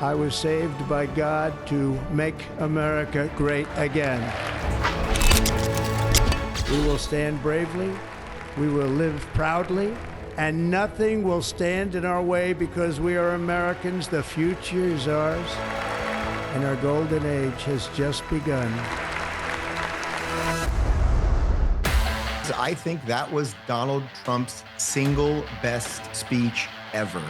I was saved by God to make America great again. We will stand bravely, we will live proudly, and nothing will stand in our way because we are Americans. The future is ours, and our golden age has just begun. I think that was Donald Trump's single best speech ever.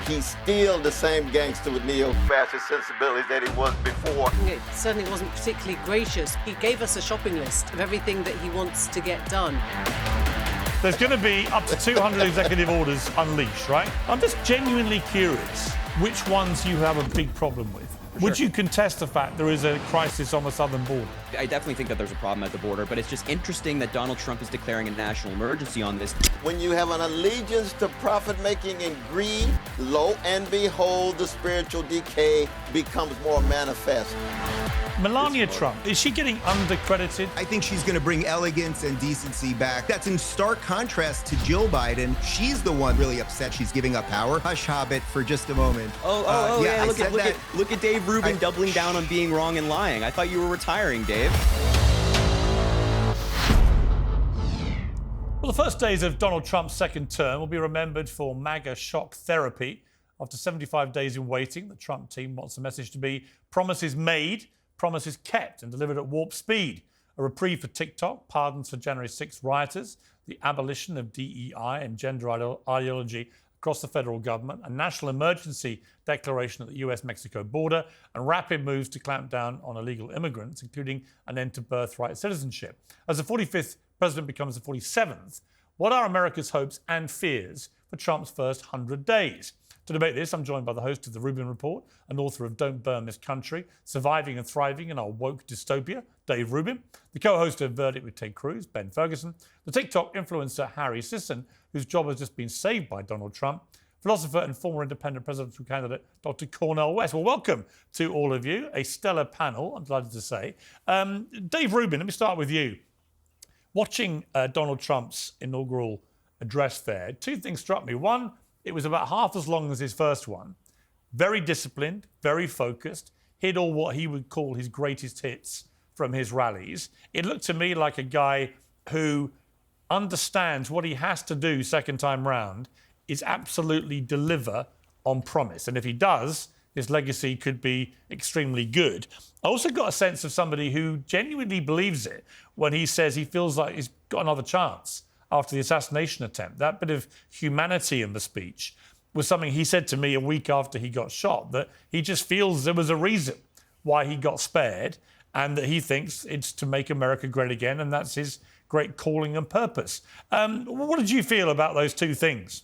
He's still the same gangster with neo-fascist sensibilities that he was before. It certainly wasn't particularly gracious. He gave us a shopping list of everything that he wants to get done. There's going to be up to 200 executive orders unleashed, right? I'm just genuinely curious which ones you have a big problem with. Would you contest the fact there is a crisis on the southern border? I definitely think that there's a problem at the border, but it's just interesting that Donald Trump is declaring a national emergency on this. When you have an allegiance to profit-making and greed, lo and behold, the spiritual decay becomes more manifest. Melania Trump, is she getting undercredited? I think she's going to bring elegance and decency back. That's in stark contrast to Jill Biden. She's the one really upset she's giving up power. Hush, Hobbit, for just a moment. Yeah, look at Dave Rubin doubling down on being wrong and lying. I thought you were retiring, Dave. Well, the first days of Donald Trump's second term will be remembered for MAGA shock therapy. After 75 days in waiting, the Trump team wants the message to be promises made, promises kept and delivered at warp speed. A reprieve for TikTok, pardons for January 6th rioters, the abolition of DEI and gender ideology across the federal government, a national emergency declaration at the US-Mexico border, and rapid moves to clamp down on illegal immigrants, including an end to birthright citizenship. As the 45th president becomes the 47th, what are America's hopes and fears for Trump's first 100 days? To debate this, I'm joined by the host of The Rubin Report and author of Don't Burn This Country, Surviving and Thriving in Our Woke Dystopia, Dave Rubin, the co-host of Verdict with Ted Cruz, Ben Ferguson, the TikTok influencer Harry Sisson, whose job has just been saved by Donald Trump, philosopher and former independent presidential candidate Dr. Cornel West. Well, welcome to all of you, a stellar panel, I'm delighted to say. Dave Rubin, let me start with you. Watching Donald Trump's inaugural address there, two things struck me. One, it was about half as long as his first one. Very disciplined, very focused, hit all what he would call his greatest hits from his rallies. It looked to me like a guy who understands what he has to do second time round is absolutely deliver on promise. And if he does, his legacy could be extremely good. I also got a sense of somebody who genuinely believes it when he says he feels like he's got another chance after the assassination attempt. That bit of humanity in the speech was something he said to me a week after he got shot, that he just feels there was a reason why he got spared and that he thinks it's to make America great again, and that's his great calling and purpose. What did you feel about those two things?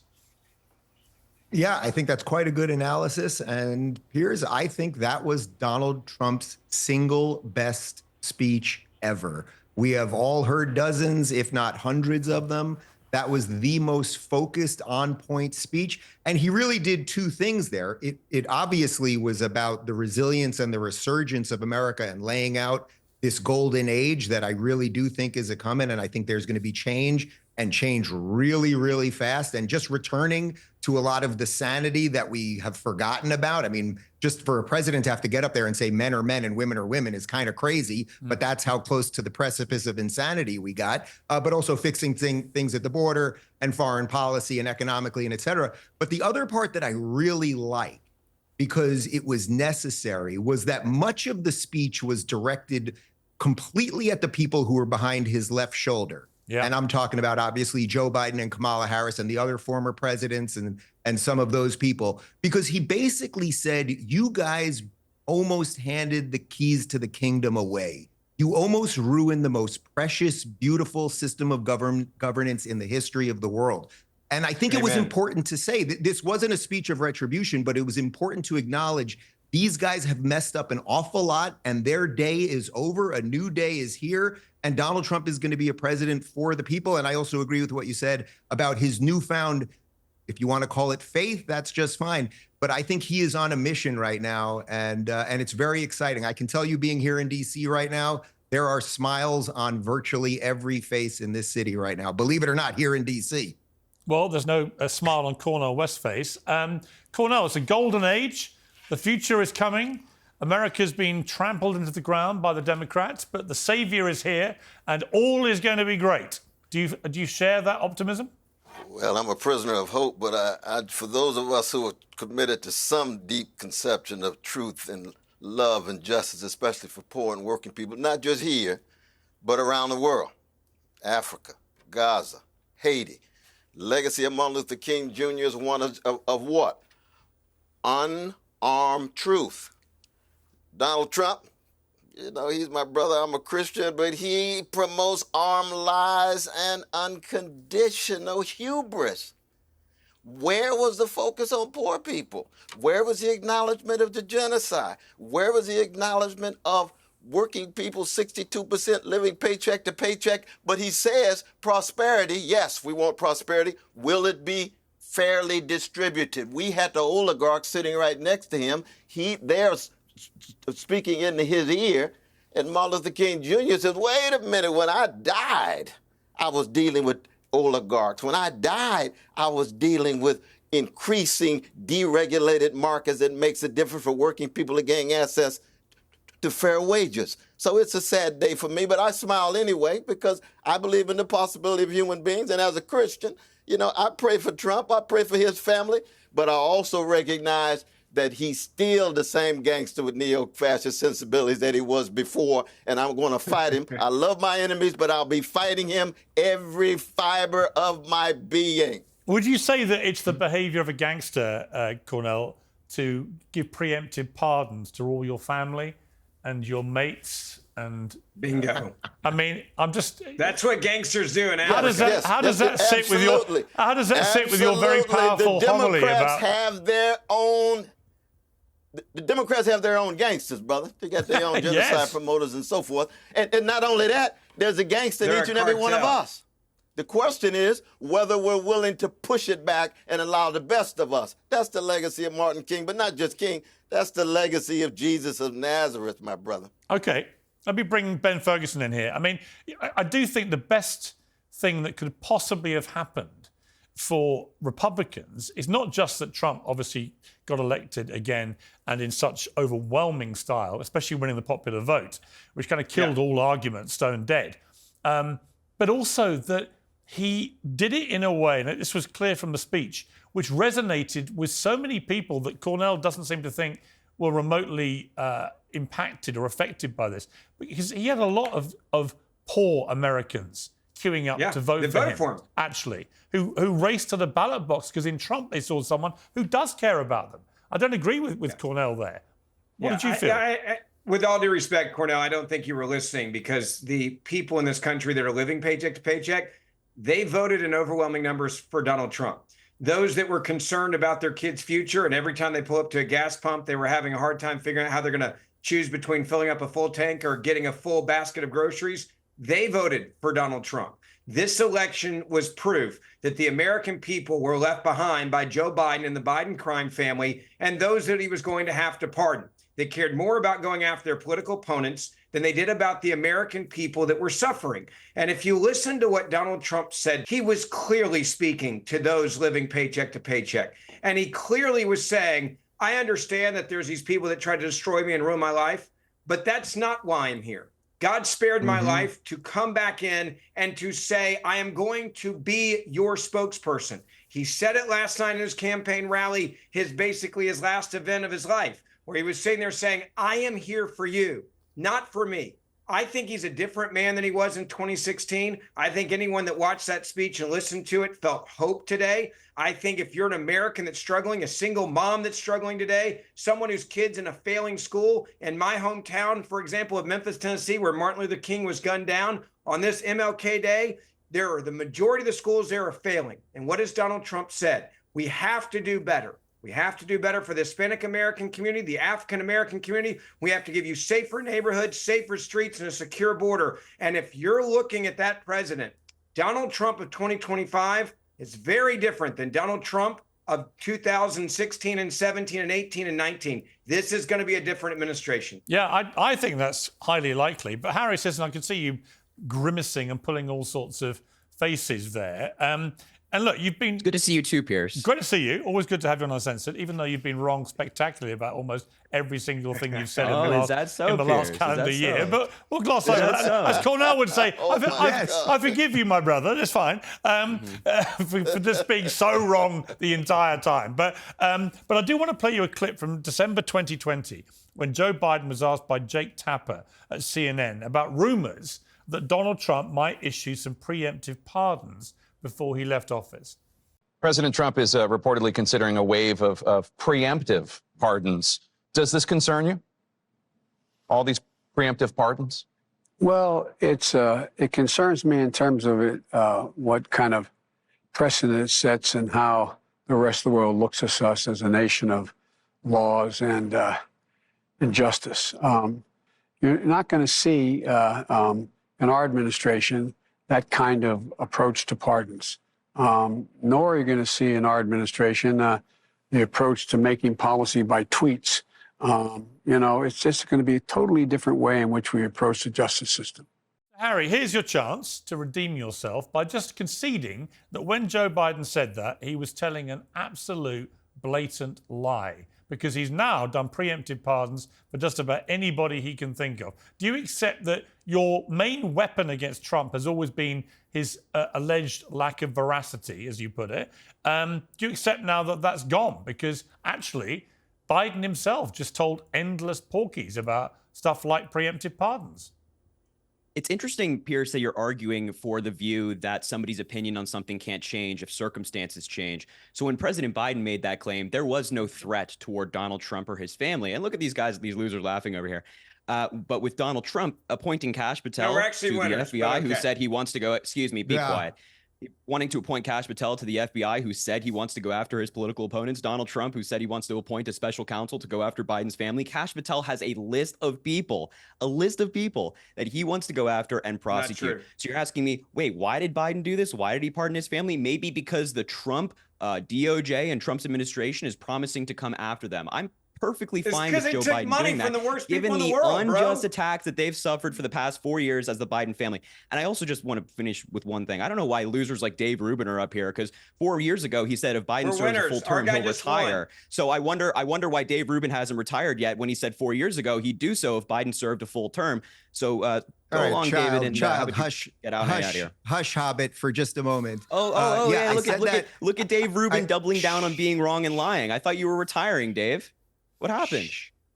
Yeah, I think that's quite a good analysis. And Piers, I think that was Donald Trump's single best speech ever. We have all heard dozens, if not hundreds of them. That was the most focused, on-point speech. And he really did two things there. It obviously was about the resilience and the resurgence of America and laying out this golden age that I really do think is a coming. And I think there's going to be change, and change really, really fast, and just returning to a lot of the sanity that we have forgotten about. I mean, just for a president to have to get up there and say men are men and women are women is kind of crazy, but that's how close to the precipice of insanity we got. But also fixing things at the border and foreign policy and economically and et cetera. But the other part that I really like, because it was necessary, was that much of the speech was directed completely at the people who were behind his left shoulder. Yeah. And I'm talking about, obviously, Joe Biden and Kamala Harris and the other former presidents and some of those people, because he basically said, you guys almost handed the keys to the kingdom away. You almost ruined the most precious, beautiful system of governance in the history of the world. And I think It was important to say that this wasn't a speech of retribution, but it was important to acknowledge these guys have messed up an awful lot, and their day is over. A new day is here, and Donald Trump is going to be a president for the people. And I also agree with what you said about his newfound, if you want to call it faith, that's just fine. But I think he is on a mission right now, and it's very exciting. I can tell you, being here in D.C. right now, there are smiles on virtually every face in this city right now. Believe it or not, here in D.C. Well, there's no smile on Cornel West's face. Cornel, it's a golden age. The future is coming. America's been trampled into the ground by the Democrats, but the savior is here, and all is going to be great. Do you share that optimism? Well, I'm a prisoner of hope, but for those of us who are committed to some deep conception of truth and love and justice, especially for poor and working people, not just here, but around the world, Africa, Gaza, Haiti. Legacy of Martin Luther King Jr. is one of what? Unarmed truth. Donald Trump, he's my brother, I'm a Christian, but he promotes armed lies and unconditional hubris. Where was the focus on poor people? Where was the acknowledgement of the genocide? Where was the acknowledgement of working people, 62% living paycheck to paycheck? But he says prosperity, yes, we want prosperity. Will it be fairly distributed? We had the oligarchs sitting right next to him. They're speaking into his ear, and Martin Luther King Jr. says, wait a minute, when I died, I was dealing with oligarchs. When I died, I was dealing with increasing deregulated markets that makes it different for working people to gain access to fair wages. So it's a sad day for me, but I smile anyway because I believe in the possibility of human beings. And as a Christian, I pray for Trump, I pray for his family, but I also recognize that he's still the same gangster with neo-fascist sensibilities that he was before, and I'm going to fight him. I love my enemies, but I'll be fighting him every fiber of my being. Would you say that it's the behaviour of a gangster, Cornell, to give preemptive pardons to all your family and your mates and... Bingo. I mean, I'm just... That's what gangsters do in Africa. How does that sit with your very powerful homily about... The Democrats have their own gangsters, brother. They got their own genocide Yes. promoters and so forth. And not only that, there's a gangster in They're each a and every one of cartel. us. The question is whether we're willing to push it back and allow the best of us. That's the legacy of Martin King, but not just King. That's the legacy of Jesus of Nazareth, my brother. OK, let me bring Ben Ferguson in here. I mean, I do think the best thing that could possibly have happened for Republicans is not just that Trump obviously got elected again and in such overwhelming style, especially winning the popular vote, which kind of killed all argument stone dead, but also that he did it in a way, and this was clear from the speech, which resonated with so many people that Cornell doesn't seem to think were remotely impacted or affected by this. Because he had a lot of poor Americans queuing up to vote for him, actually, who raced to the ballot box because in Trump they saw someone who does care about them. I don't agree with Cornell there. What did you feel? With all due respect, Cornell, I don't think you were listening because the people in this country that are living paycheck to paycheck, they voted in overwhelming numbers for Donald Trump. Those that were concerned about their kids' future, and every time they pull up to a gas pump, they were having a hard time figuring out how they're going to choose between filling up a full tank or getting a full basket of groceries, they voted for Donald Trump. This election was proof that the American people were left behind by Joe Biden and the Biden crime family and those that he was going to have to pardon. They cared more about going after their political opponents than they did about the American people that were suffering. And if you listen to what Donald Trump said, he was clearly speaking to those living paycheck to paycheck. And he clearly was saying, I understand that there's these people that try to destroy me and ruin my life, but that's not why I'm here. God spared my life to come back in and to say, I am going to be your spokesperson. He said it last night in his campaign rally, basically his last event of his life, where he was sitting there saying, I am here for you, not for me. I think he's a different man than he was in 2016. I think anyone that watched that speech and listened to it felt hope today. I think if you're an American that's struggling, a single mom that's struggling today, someone whose kid's in a failing school, in my hometown, for example, of Memphis, Tennessee, where Martin Luther King was gunned down on this MLK Day, the majority of the schools there are failing. And what has Donald Trump said? We have to do better. We have to do better for the Hispanic American community, the African American community. We have to give you safer neighborhoods, safer streets, and a secure border. And if you're looking at that president, Donald Trump of 2025 is very different than Donald Trump of 2016 and 17 and 18 and 19. This is going to be a different administration. Yeah, I think that's highly likely. But Harry says, and I can see you grimacing and pulling all sorts of faces there. And look, you've been... Good to see you too, Piers. Great to see you. Always good to have you on Uncensored, even though you've been wrong spectacularly about almost every single thing you've said in the last calendar year. But we'll gloss over that. As Cornell would say, I forgive you, my brother. It's fine for just being so wrong the entire time. But I do want to play you a clip from December 2020 when Joe Biden was asked by Jake Tapper at CNN about rumours that Donald Trump might issue some preemptive pardons before he left office. President Trump is reportedly considering a wave of preemptive pardons. Does this concern you? All these preemptive pardons? Well, it concerns me in terms of what kind of precedent it sets and how the rest of the world looks at us as a nation of laws and justice. You're not going to see in our administration that kind of approach to pardons. Nor are you going to see in our administration the approach to making policy by tweets. It's just going to be a totally different way in which we approach the justice system. Harry, here's your chance to redeem yourself by just conceding that when Joe Biden said that, he was telling an absolute blatant lie, because he's now done preemptive pardons for just about anybody he can think of. Do you accept that your main weapon against Trump has always been his alleged lack of veracity, as you put it? Do you accept now that that's gone? Because actually, Biden himself just told endless porkies about stuff like preemptive pardons. It's interesting, Piers, that you're arguing for the view that somebody's opinion on something can't change if circumstances change. So when President Biden made that claim, there was no threat toward Donald Trump or his family. And look at these guys, these losers laughing over here. But with Donald Trump appointing Kash Patel to the FBI, who said he wants to go, excuse me, be quiet. Wanting to appoint Kash Patel to the FBI, who said he wants to go after his political opponents. Donald Trump, who said he wants to appoint a special counsel to go after Biden's family. Kash Patel has a list of people that he wants to go after and prosecute. So you're asking me, wait, why did Biden do this? Why did he pardon his family? Maybe because the Trump DOJ and Trump's administration is promising to come after them. I'm perfectly fine with Joe Biden doing that, given the unjust attacks that they've suffered for the past 4 years as the Biden family. And I also just want to finish with one thing. I don't know why losers like Dave Rubin are up here, because 4 years ago he said if Biden serves a full term, he'll retire. So I wonder why Dave Rubin hasn't retired yet, when he said 4 years ago he'd do so if Biden served a full term. So go along, David, and hush, get out of here. Hush, Hobbit, for just a moment. Yeah. Look at Dave Rubin doubling down on being wrong and lying. I thought you were retiring, Dave. What happened?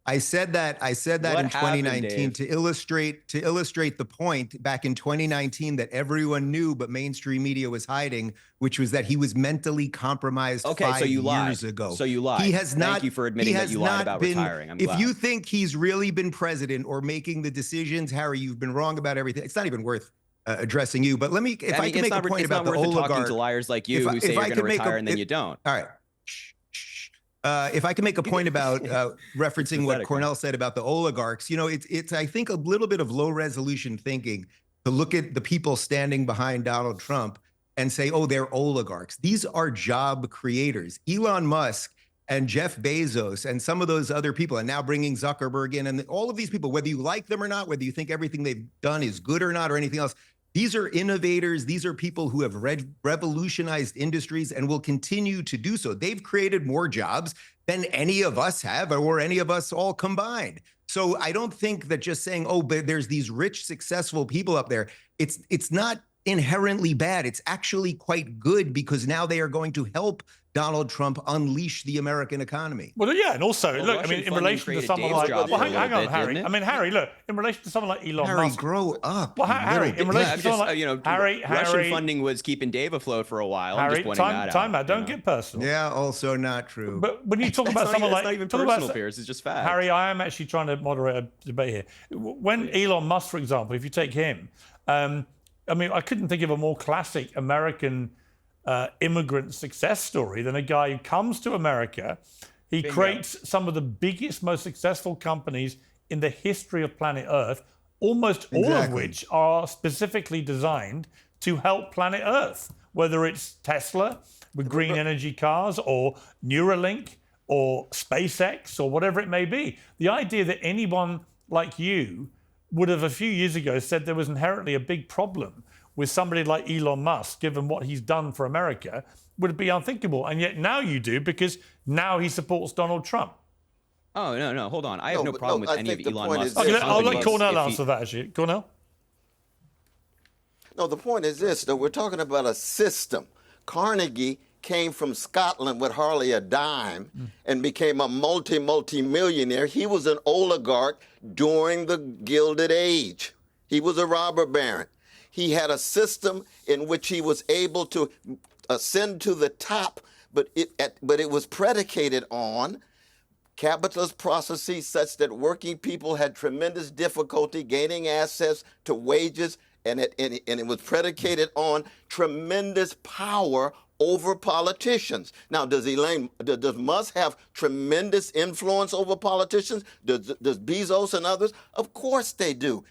I said that in 2019 to illustrate the point back in 2019 that everyone knew, but mainstream media was hiding, which was that he was mentally compromised 5 years ago. So you lied. He has not. Thank you for admitting that you lied about retiring. I'm glad. If you think he's really been president or making the decisions, Harry, you've been wrong about everything. It's not even worth addressing you. But let me, if I can make a point about the oligarch. Talking to liars like you who say you're going to retire and then you don't. All right. If I can make a point about referencing what Cornell said about the oligarchs, it's I think a little bit of low resolution thinking to look at the people standing behind Donald Trump and say, oh, they're oligarchs. These are job creators. Elon Musk and Jeff Bezos and some of those other people, and now bringing Zuckerberg in, and all of these people, whether you like them or not, whether you think everything they've done is good or not or anything else, these are innovators. These are people who have revolutionized industries and will continue to do so. They've created more jobs than any of us have, or any of us all combined. So I don't think that just saying, oh, but there's these rich, successful people up there, it's not inherently bad. It's actually quite good, because now they are going to help Donald Trump unleash the American economy. Well, yeah, and also, look, I mean, in relation to someone like... Well, hang on, Harry. I mean, Harry, look, in relation to someone like Elon Musk... Harry, grow up. Well, Harry, in relation to someone like... Russian funding was keeping Dave afloat for a while. Harry, time out. Don't get personal. Yeah, also not true. But when you talk about someone like... It's not even personal, Piers. It's just fact. Harry, I am actually trying to moderate a debate here. When Elon Musk, for example, if you take him, I mean, I couldn't think of a more classic American immigrant success story than a guy who comes to America. He creates some of the biggest, most successful companies in the history of planet Earth, almost all of which are specifically designed to help planet Earth, whether it's Tesla with green energy cars, or Neuralink, or SpaceX, or whatever it may be. The idea that anyone like you would have a few years ago said there was inherently a big problem with somebody like Elon Musk, given what he's done for America, would be unthinkable. And yet now you do, because now he supports Donald Trump. Oh, no, hold on. I have no problem with any of Elon Musk's Okay, I'll let companies Cornell if he- answer that, actually. Cornell? No, the point is this, though. We're talking about a system. Carnegie came from Scotland with hardly a dime and became a multi-millionaire. He was an oligarch during the Gilded Age. He was a robber baron. He had a system in which he was able to ascend to the top, but it was predicated on capitalist processes such that working people had tremendous difficulty gaining access to wages, and it was predicated on tremendous power over politicians. Now, does Musk have tremendous influence over politicians? Does Bezos and others? Of course they do.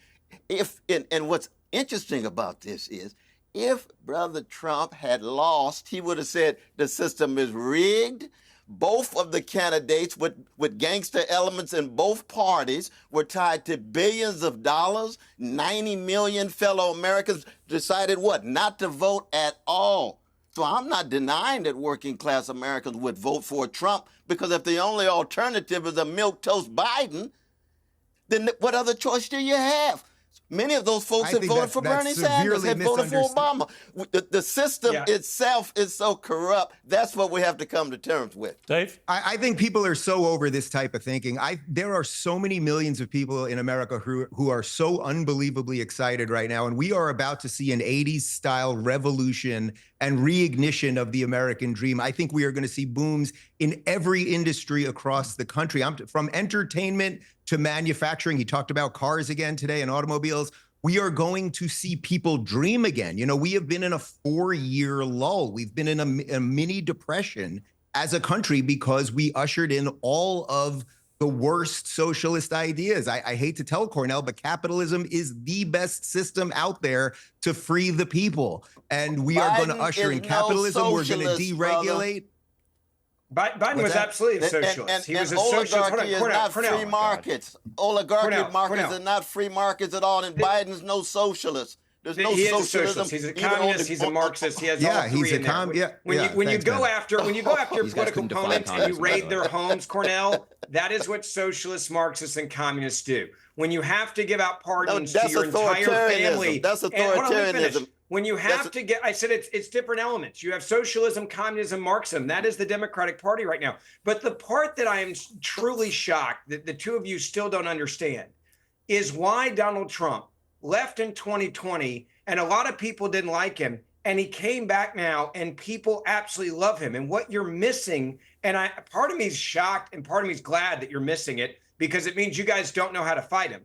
And what's interesting about this is, if Brother Trump had lost, he would have said the system is rigged. Both of the candidates with gangster elements in both parties were tied to billions of dollars. 90 million fellow Americans decided what? Not to vote at all. So I'm not denying that working class Americans would vote for Trump, because if the only alternative is a milquetoast Biden, then what other choice do you have? Many of those folks had voted for Bernie Sanders, had voted for Obama. The system itself is so corrupt. That's what we have to come to terms with. Dave? I think people are so over this type of thinking. There are so many millions of people in America who are so unbelievably excited right now, and we are about to see an 80s-style revolution and reignition of the American dream. I think we are going to see booms in every industry across the country, from entertainment to manufacturing. He talked about cars again today and automobiles. We are going to see people dream again. You know, we have been in a 4-year lull. We've been in a mini depression as a country because we ushered in all of the worst socialist ideas. I hate to tell Cornell, but capitalism is the best system out there to free the people. And we are going to usher in capitalism. We're going to deregulate. Biden was absolutely a socialist. He was a socialist. Oligarchy is not free markets. Oligarchic markets are not free markets at all, and Biden's no socialist. There's no socialism. He's a communist. He's a Marxist. He has all three in there. When you go after your political opponents and you raid their homes, Cornell, that is what socialists, Marxists, and communists do. When you have to give out pardons to your entire family, that's authoritarianism. When you have to get, I said it's different elements. You have socialism, communism, Marxism. That is the Democratic Party right now. But the part that I am truly shocked that the two of you still don't understand is why Donald Trump left in 2020 and a lot of people didn't like him, and he came back now and people absolutely love him. And what you're missing, and part of me is shocked and part of me is glad that you're missing it, because it means you guys don't know how to fight him,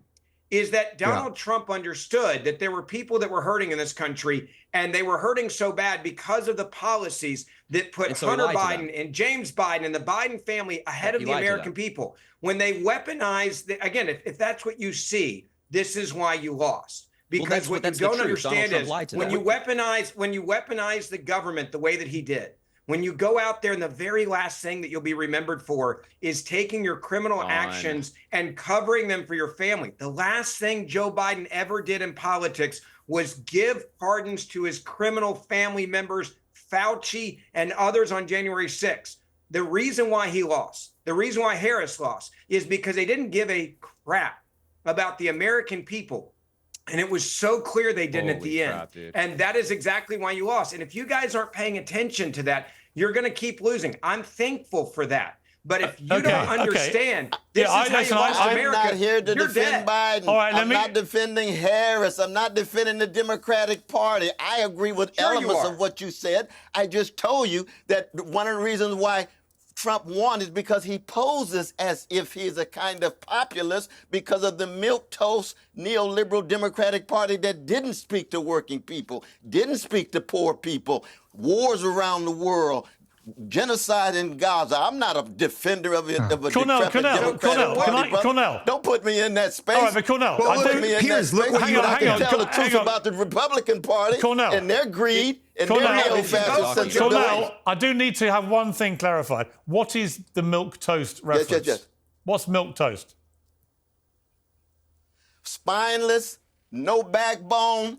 is that Donald Trump understood that there were people that were hurting in this country, and they were hurting so bad because of the policies that put Hunter Biden and James Biden and the Biden family ahead of the American people. When they weaponized, again, if that's what you see, this is why you lost. Because what you don't understand is when you weaponize the government the way that he did, when you go out there and the very last thing that you'll be remembered for is taking your criminal actions and covering them for your family. The last thing Joe Biden ever did in politics was give pardons to his criminal family members, Fauci and others on January 6th. The reason why he lost, the reason why Harris lost, is because they didn't give a crap about the American people. And it was so clear they didn't at the end. Dude. And that is exactly why you lost. And if you guys aren't paying attention to that, you're going to keep losing. I'm thankful for that. But if you don't understand, this is how you lost America. I'm not here to defend Biden. All right, I'm not defending Harris. I'm not defending the Democratic Party. I agree with elements of what you said. I just told you that one of the reasons why Trump won is because he poses as if he's a kind of populist because of the milquetoast neoliberal Democratic Party that didn't speak to working people, didn't speak to poor people, wars around the world, genocide in Gaza. I'm not a defender of a decrepit Democratic Party, brother. Don't put me in that space. All right, but Cornell, Piers, look what you I can tell the truth about the Republican Party and their greed and their neo-fascist sensibility. Cornell, I do need to have one thing clarified. What is the milquetoast reference? Yes. What's milquetoast? Spineless, no backbone,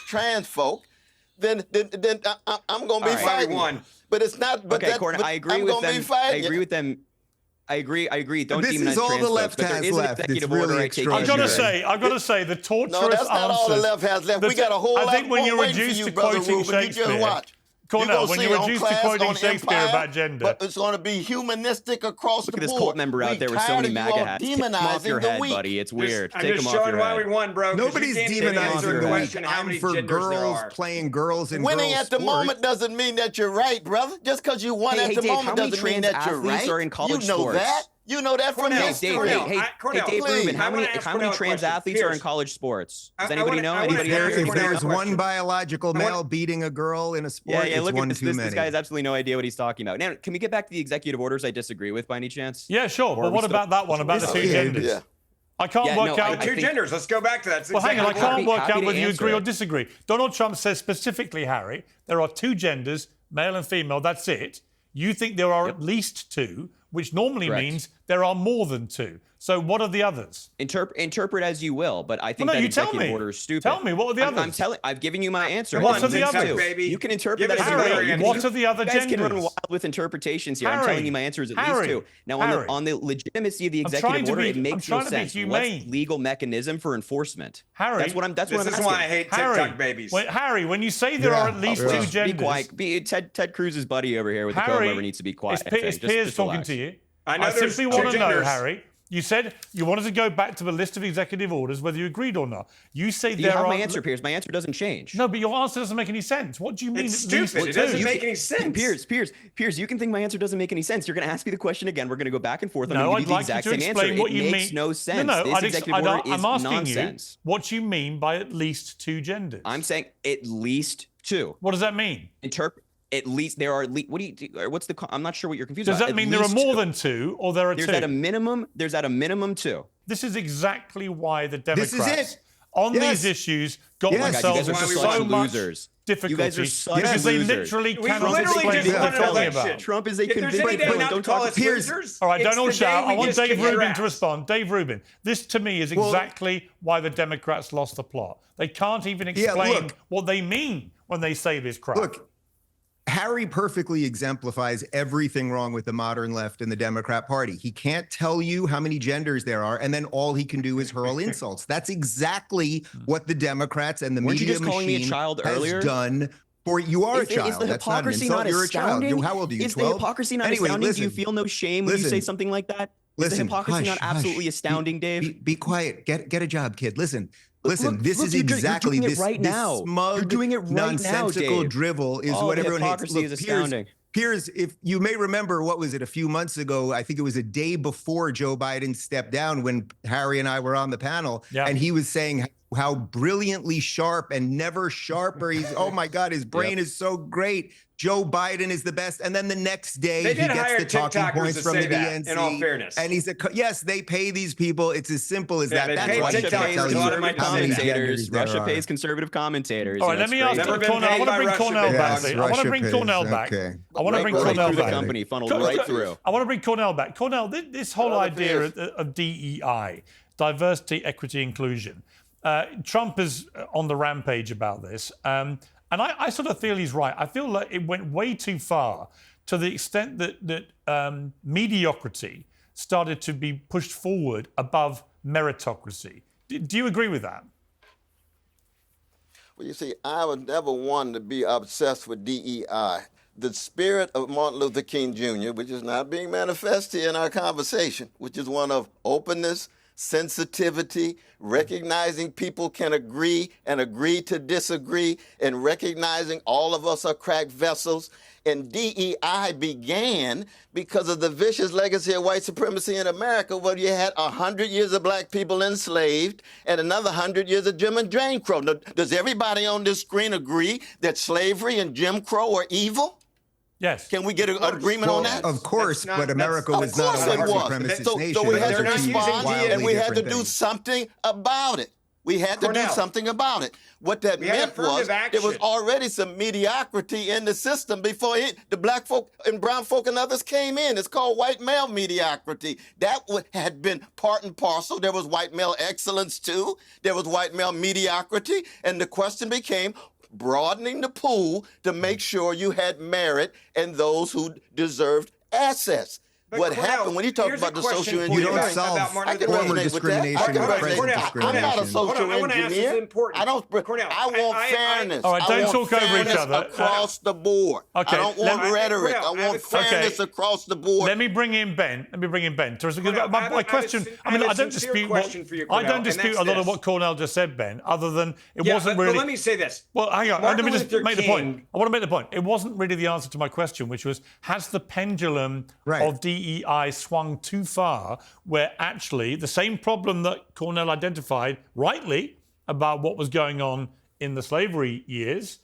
against trans folk, then I'm going to be All right. fighting. One. But it's not. But Okay, that, Cornell, but I agree I'm with gonna them. Be fighting. I agree with them. I agree. Don't This demonize is all trans the folks, left but there has is an left. It's executive really order I take I've got to extraordinary. say, the torturous No, that's not all the answers- left has left. the- We got a whole I lot think when more you're waiting for reduced you, to Brother quoting Rubin. You Shakespeare, just watch. Cornell, You when see you're on reduced to Class, quoting on Shakespeare Empire, about gender. but it's going to be humanistic across Look the at this board. cult member out We there with so tired many of you MAGA all hats. Take them off your demonizing the head, weak. buddy. It's weird. I'm Take just them off showing your why head. we won, bro. 'cause you Nobody's can't even answer demonizing the the question weak. how I'm many for genders there girls are. playing girls and Winning girls at the sports. moment doesn't mean that you're right, brother. Just because you won Hey, at hey, the Dave, how moment many doesn't mean trans that you're athletes right. are in college you know sports? that. You know that from Cornell, history. Dave, Cornell, hey, Dave please. Rubin, I how wanna many ask Cornell a trans question. athletes are in Piers. college sports? Does I anybody wanna- know? I wanna Anybody ask here? Cornell If a there's one question. biological male beating a girl in a sport, Yeah, it's look one at this. too This many. guy has absolutely no idea what he's talking about. Now, can we get back to the executive orders I disagree with by any chance? Yeah, sure. Or are But we what still- about that one, about the two Yeah. genders? Yeah. I can't Yeah, work no, out. Two genders. Let's go back to that. It's Well, hang on, I executive can't order. work happy out to whether you answer agree or it. disagree. Donald Trump says specifically, Harry, there are two genders, male and female, that's it. You think there are at least two, which normally Correct. means there are more than two. So what are the others? Interpret as you will, but I think Well, no, that you tell executive me. order is stupid. Tell me, what are the others? I've given you my answer. Come What on, are the Zig Zag, others? baby. You can interpret Give that us as a you better will. answer. What are the other You guys can run genders? wild with interpretations here. I'm Harry, telling you my answer is at Harry, least two. Now, Harry. on the legitimacy of the I'm trying executive to order, be- it I'm makes no trying to be sense. humane. What's legal mechanism for enforcement? Harry, That's what I'm This is asking. why I hate TikTok babies. Harry, when you say there are at least two Just genders, Be quiet. Ted Cruz's buddy over here with the Harry, comb over needs to be quiet. It's Piers Just talking relax. to you. I know there's simply two want to know, genders. Harry. You said you wanted to go back to the list of executive orders, whether you agreed or not. You say You there have are. my answer, Piers. My answer doesn't change. No, but your answer doesn't make any sense. What do you mean? It's at least stupid. It two? doesn't make any sense. Piers, you can think my answer doesn't make any sense. You're going to ask me the question again. We're going to go back and forth. I'm No, going to I'd give you like the you exact to same answer. explain what It you makes mean. no sense. No, This executive order is I'm asking nonsense. you what you mean by at least two genders. I'm saying at least two. What does that mean? At least there are. What do you? What's the? I'm not sure what you're confused Does about. that At mean there are least more two. than two, or there are There's two? at a minimum. There's at a minimum two. This is exactly why the This Democrats is it. on Yes. these issues got Yes. God, you themselves guys are into such so much losers. difficulty You guys are such because they losers. literally We cannot literally explain just what won they're an talking election. about. Trump is a If there's convicted any day villain. not to Don't call talk us to Piers. losers, All right, it's don't all the day shout. we I want just Dave kick your Rubin ass. to respond. Dave Rubin, this to me is exactly why the Democrats lost the plot. They can't even explain look. what they mean when they say this crap. Look, Harry perfectly exemplifies everything wrong with the modern left and the Democrat Party. He can't tell you how many genders there are, and then all he can do is hurl insults. That's exactly what the Democrats and the Weren't you media just calling me a machine child has earlier? done. For you are a Is child. the That's not an hypocrisy insult. not You're a child. astounding? How old are you? Is 12? the hypocrisy not Anyway, astounding? Do listen, you feel no shame when you say listen, something like that? Is Listen, the hypocrisy hush, not absolutely hush. astounding, Dave? Be quiet. Get a job, kid. Listen. Listen, Look, this look, is you're doing exactly it this, right this now. smug, You're doing it right now, nonsensical Dave. drivel is Oh, what the everyone hates. hypocrisy is astounding. Piers, if you may remember, what was it, a few months ago, I think it was a day before Joe Biden stepped down when Harry and I were on the panel, and he was saying how brilliantly sharp and never sharper. He's, oh my God, his brain is so great. Joe Biden is the best. And then the next day, They he did gets hire the talking TikTokers points to from say the that, DNC. in all fairness. And he's yes, they pay these people. It's as simple as Yeah, that. they That's pay why he TikTokers can't tell a lot of you my how many commentators. genders there Russia are. pays conservative commentators. All right, let me ask Never been Cornell. I paid want to by bring Russia, Cornell big back. dog. I want to bring Russia Cornell pays. back. Okay. I want to bring Right Cornell through the back. company, funneled right through. I want to bring Cornell back. Cornell, this whole idea of DEI, diversity, equity, inclusion. Trump is on the rampage about this. And I sort of feel he's right. I feel like it went way too far to the extent that mediocrity started to be pushed forward above meritocracy. Do you agree with that? Well, you see, I was never one to be obsessed with DEI. The spirit of Martin Luther King Jr., which is not being manifested in our conversation, which is one of openness, sensitivity, recognizing people can agree and agree to disagree, and recognizing all of us are cracked vessels. And DEI began because of the vicious legacy of white supremacy in America, where you had 100 years of black people enslaved and another 100 years of Jim and Jane Crow. Now, does everybody on this screen agree that slavery and Jim Crow are evil? Yes. Can we get an agreement on that? Of course, That's not- but America Of was not course a it white was. supremacist nation. So we had They're to not using respond, DNA and we had to different do things. something about it. We had to do Cornell. something about it. What that We had meant was affirmative there was action. already some mediocrity in the system before the black folk and brown folk and others came in. It's called white male mediocrity. That had been part and parcel. There was white male excellence too. There was white male mediocrity. And the question became broadening the pool to make sure you had merit and those who deserved assets. what Cornell, happened when he talked here's a about the question social for You you don't engineering. solve about Martin I Luther can King. former resonate with that. discrimination I can with resonate. present I'm not a discrimination. social Hold on, I wanna ask engineer. this important. I don't. Cornell, I want fairness. All right, don't I want talk over each fairness other. across the board. Okay, I don't want rhetoric. Cornell, I I have want a question. fairness across the board. Let me bring in Ben. Because Cornell, my question, I mean, I don't dispute question for you, I Cornell, don't and dispute that's a lot of this. what Cornell just said, Ben, other than it Yeah, wasn't but really. let me say this. Well, hang on. Martin Let me just Luther make the point. King- I want to make the point. It wasn't really the answer to my question, which was, has the pendulum of DEI swung too far, where actually the same problem that Cornell identified rightly about what was going on in the slavery years,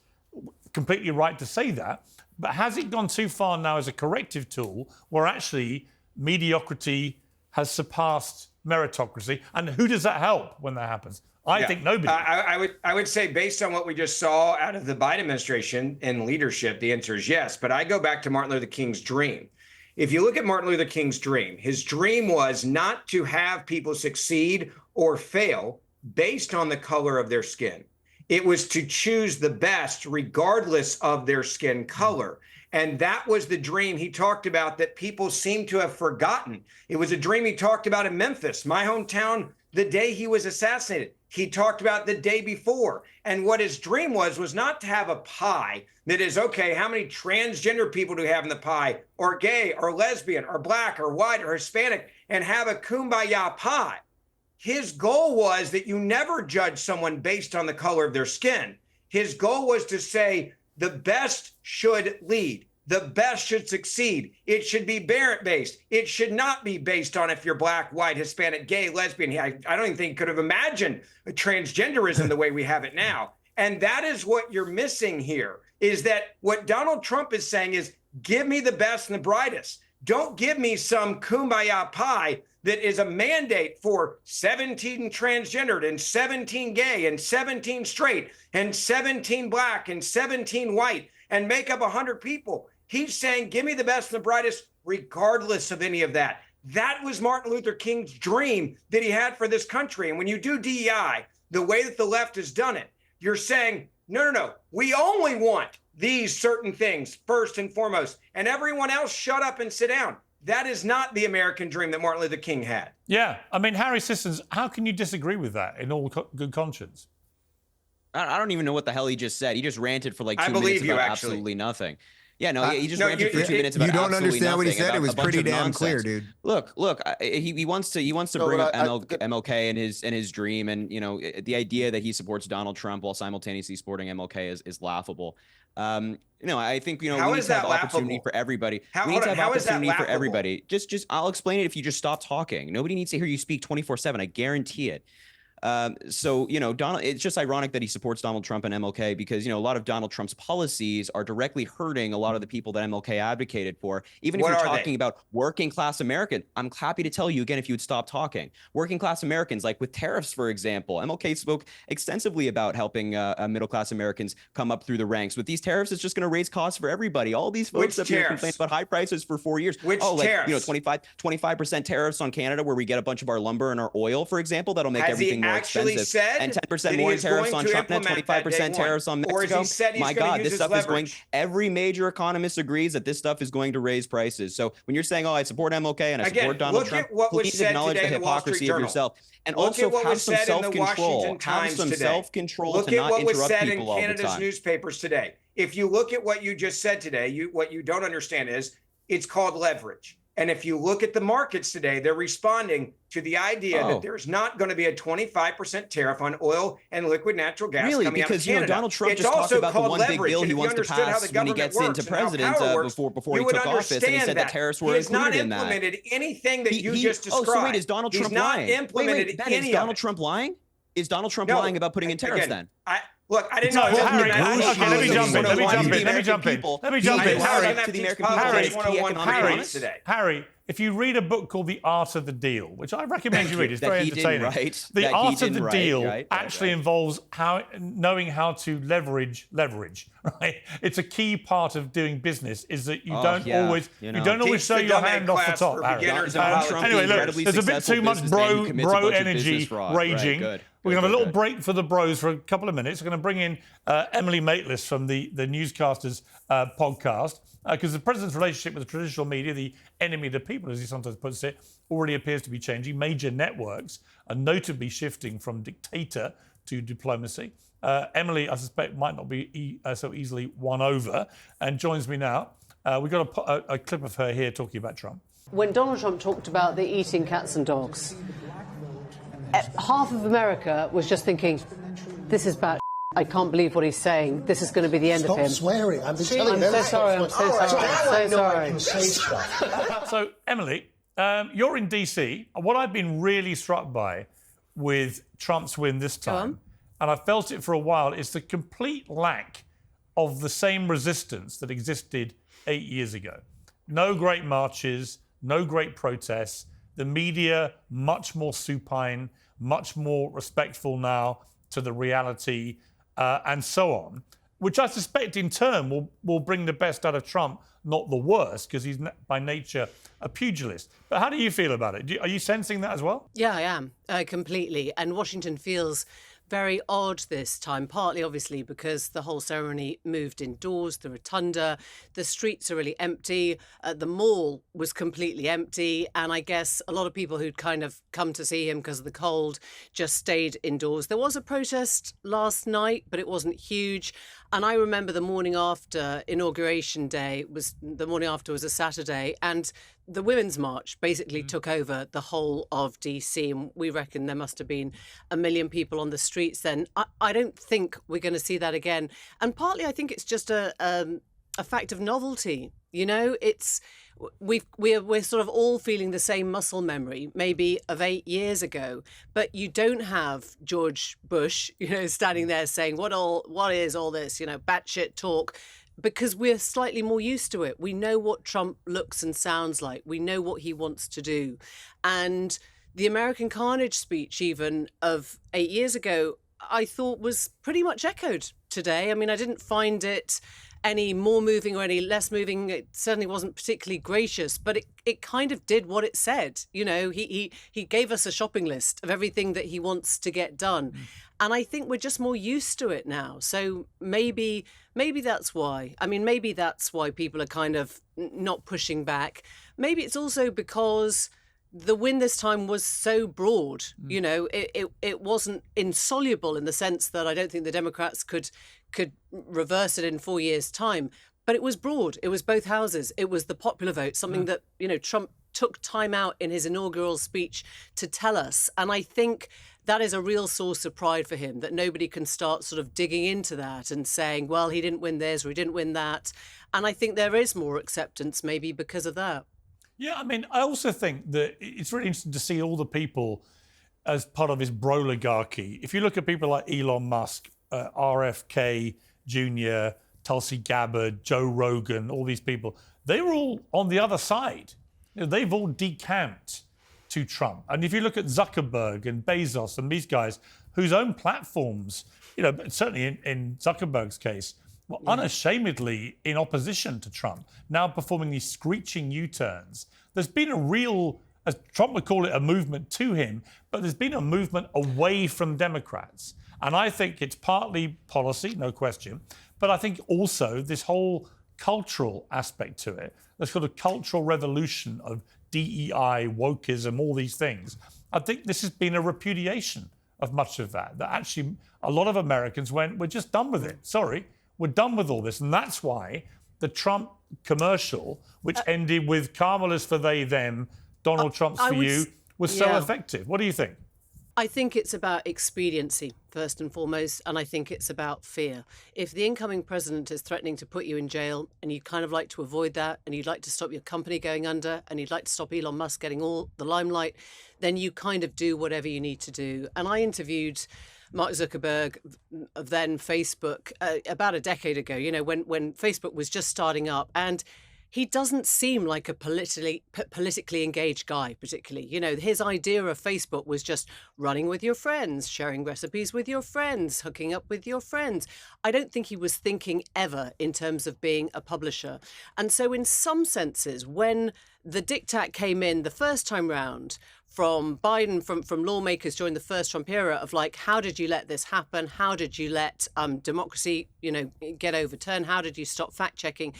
completely right to say that, but has it gone too far now as a corrective tool where actually mediocrity has surpassed meritocracy? And who does that help when that happens? I think nobody. I would say, based on what we just saw out of the Biden administration in leadership, the answer is yes. But I go back to Martin Luther King's dream. If you look at Martin Luther King's dream, his dream was not to have people succeed or fail based on the color of their skin. It was to choose the best regardless of their skin color. And that was the dream he talked about that people seem to have forgotten. It was a dream he talked about in Memphis, my hometown, the day he was assassinated. He talked about the day before. And what his dream was not to have a pie that is, okay, how many transgender people do we have in the pie, or gay, or lesbian, or black, or white, or Hispanic, and have a kumbaya pie. His goal was that you never judge someone based on the color of their skin. His goal was to say the best should lead. The best should succeed. It should be merit-based. It should not be based on if you're black, white, Hispanic, gay, lesbian. I don't even think he could have imagined transgenderism the way we have it now. And that is what you're missing here, is that what Donald Trump is saying is, give me the best and the brightest. Don't give me some kumbaya pie that is a mandate for 17 transgendered and 17 gay and 17 straight and 17 black and 17 white and make up 100 people. He's saying, give me the best and the brightest, regardless of any of that. That was Martin Luther King's dream that he had for this country. And when you do DEI, the way that the left has done it, you're saying, no, we only want these certain things first and foremost, and everyone else shut up and sit down. That is not the American dream that Martin Luther King had. Yeah, I mean, Harry Sissons, how can you disagree with that in all good conscience? I don't even know what the hell he just said. He just ranted for like 2 I minutes believe you, about actually. absolutely nothing. Yeah, no, he just ranted for 2 minutes about You don't absolutely understand what he nothing, said. It about was a bunch pretty of damn nonsense. clear, dude. Look. He wants to bring up MLK and his dream, and the idea that he supports Donald Trump while simultaneously supporting MLK is laughable. I think we need to have opportunity for everybody. We need to have opportunity for everybody. Just I'll explain it if you just stop talking. Nobody needs to hear you speak 24/7. I guarantee it. Donald, it's just ironic that he supports Donald Trump and MLK because, a lot of Donald Trump's policies are directly hurting a lot of the people that MLK advocated for. Even if you're talking about working class Americans, I'm happy to tell you again, if you would stop talking. Working class Americans, like with tariffs, for example, MLK spoke extensively about helping middle class Americans come up through the ranks. With these tariffs, it's just going to raise costs for everybody. All these folks have been complaining about high prices for 4 years. Which tariffs? 25% tariffs on Canada, where we get a bunch of our lumber and our oil, for example, that'll make everything more expensive, and 10% more tariffs on China, 25% tariffs on Mexico. My God, this stuff is going. Every major economist agrees that this stuff is going to raise prices. So when you're saying, "Oh, I support MLK and I support Donald Trump," please acknowledge the hypocrisy of yourself, and also have some self-control. Have some self-control to not interrupt people all the time. Look at what was said in Canada's newspapers today. If you look at what you just said today, what you don't understand is it's called leverage. And if you look at the markets today, they're responding to the idea that there's not going to be a 25% tariff on oil and liquid natural gas coming out of Canada. Because Donald Trump just talked about the one big bill he wants to pass when he gets into president before he took office, and he said that tariffs were included in that. He has not implemented anything that you just described. Oh, so wait, is Donald Trump lying? Wait, Ben, is Donald Trump lying? Is Donald Trump lying about putting in tariffs then? Look, I didn't know. Harry, okay, let me jump in. Harry, if you read a book called The Art of the Deal, which I recommend you read, it's very entertaining. The Art of the Deal actually involves knowing how to leverage, right? It's a key part of doing business, is that you don't always show your hand off the top, Harry. Anyway, look, there's a bit too much bro energy raging. We're going to have a little break for the bros for a couple of minutes. We're going to bring in Emily Maitlis from the Newscasters podcast. Because the president's relationship with the traditional media, the enemy of the people, as he sometimes puts it, already appears to be changing. Major networks are notably shifting from dictator to diplomacy. Emily, I suspect, might not be so easily won over, and joins me now. We've got a clip of her here talking about Trump. When Donald Trump talked about the eating cats and dogs, half of America was just thinking, this is bad. I can't believe what he's saying. This is going to be the end of him. Stop swearing. I'm so sorry. I'm so sorry. So, Emily, you're in DC. What I've been really struck by with Trump's win this time, and I felt it for a while, is the complete lack of the same resistance that existed 8 years ago. No great marches, no great protests. The media, much more supine, much more respectful now to the reality, and so on, which I suspect in turn will bring the best out of Trump, not the worst, because he's by nature a pugilist. But how do you feel about it? Are you sensing that as well? Yeah, I am, completely. And Washington feels very odd this time, partly obviously because the whole ceremony moved indoors, the rotunda, the streets are really empty, the mall was completely empty, and I guess a lot of people who'd kind of come to see him because of the cold just stayed indoors. There was a protest last night, but it wasn't huge. And I remember the morning after Inauguration Day, the morning after was a Saturday, and the Women's March basically took over the whole of DC, and we reckon there must have been 1 million people on the streets then. I don't think we're going to see that again. And partly I think it's just a fact of novelty. You know, we're sort of all feeling the same muscle memory, maybe of 8 years ago, but you don't have George Bush, standing there saying, what is all this, batshit talk, because we're slightly more used to it. We know what Trump looks and sounds like. We know what he wants to do. And the American Carnage speech even of 8 years ago, I thought was pretty much echoed today. I mean, I didn't find it any more moving or any less moving. It certainly wasn't particularly gracious, but it kind of did what it said. He gave us a shopping list of everything that he wants to get done. And I think we're just more used to it now. So maybe that's why. I mean, maybe that's why people are kind of not pushing back. Maybe it's also because the win this time was so broad. It wasn't insoluble in the sense that I don't think the Democrats could reverse it in 4 years' time. But it was broad. It was both houses. It was the popular vote, something that, Trump took time out in his inaugural speech to tell us. And I think that is a real source of pride for him, that nobody can start sort of digging into that and saying, well, he didn't win this or he didn't win that. And I think there is more acceptance maybe because of that. Yeah, I mean, I also think that it's really interesting to see all the people as part of his Broligarchy. If you look at people like Elon Musk, RFK Jr., Tulsi Gabbard, Joe Rogan, all these people, they were all on the other side. They've all decamped to Trump. And if you look at Zuckerberg and Bezos and these guys whose own platforms, certainly in Zuckerberg's case, were unashamedly in opposition to Trump, now performing these screeching U-turns. There's been a real, as Trump would call it, a movement to him, but there's been a movement away from Democrats. And I think it's partly policy, no question, but I think also this whole cultural aspect to it, the sort of cultural revolution of DEI, wokeism, all these things. I think this has been a repudiation of much of that actually a lot of Americans went, we're just done with it. Sorry, we're done with all this. And that's why the Trump commercial, which ended with Kamala's for they, them, Donald Trump's for you, was so effective. What do you think? I think it's about expediency, first and foremost, and I think it's about fear. If the incoming president is threatening to put you in jail and you'd kind of like to avoid that and you'd like to stop your company going under and you'd like to stop Elon Musk getting all the limelight, then you kind of do whatever you need to do. And I interviewed Mark Zuckerberg of then Facebook about a decade ago, when Facebook was just starting up, and he doesn't seem like a politically engaged guy, particularly. His idea of Facebook was just running with your friends, sharing recipes with your friends, hooking up with your friends. I don't think he was thinking ever in terms of being a publisher. And so in some senses, when the diktat came in the first time round from Biden, from lawmakers during the first Trump era of like, how did you let this happen? How did you let democracy, get overturned? How did you stop fact checking?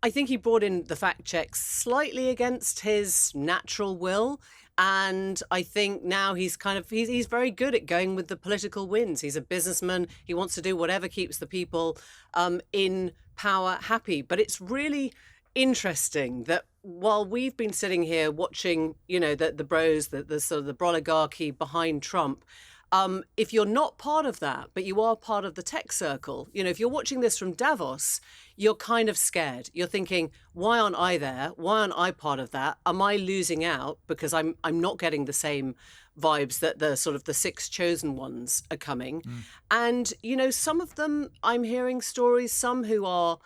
I think he brought in the fact checks slightly against his natural will. And I think now he's very good at going with the political wins. He's a businessman. He wants to do whatever keeps the people in power happy. But it's really interesting that while we've been sitting here watching, the bros, the sort of the Broligarchy behind Trump, if you're not part of that, but you are part of the tech circle, if you're watching this from Davos, you're kind of scared. You're thinking, why aren't I there? Why aren't I part of that? Am I losing out because I'm not getting the same vibes that the sort of the 6 chosen ones are coming? And, some of them, I'm hearing stories, some who are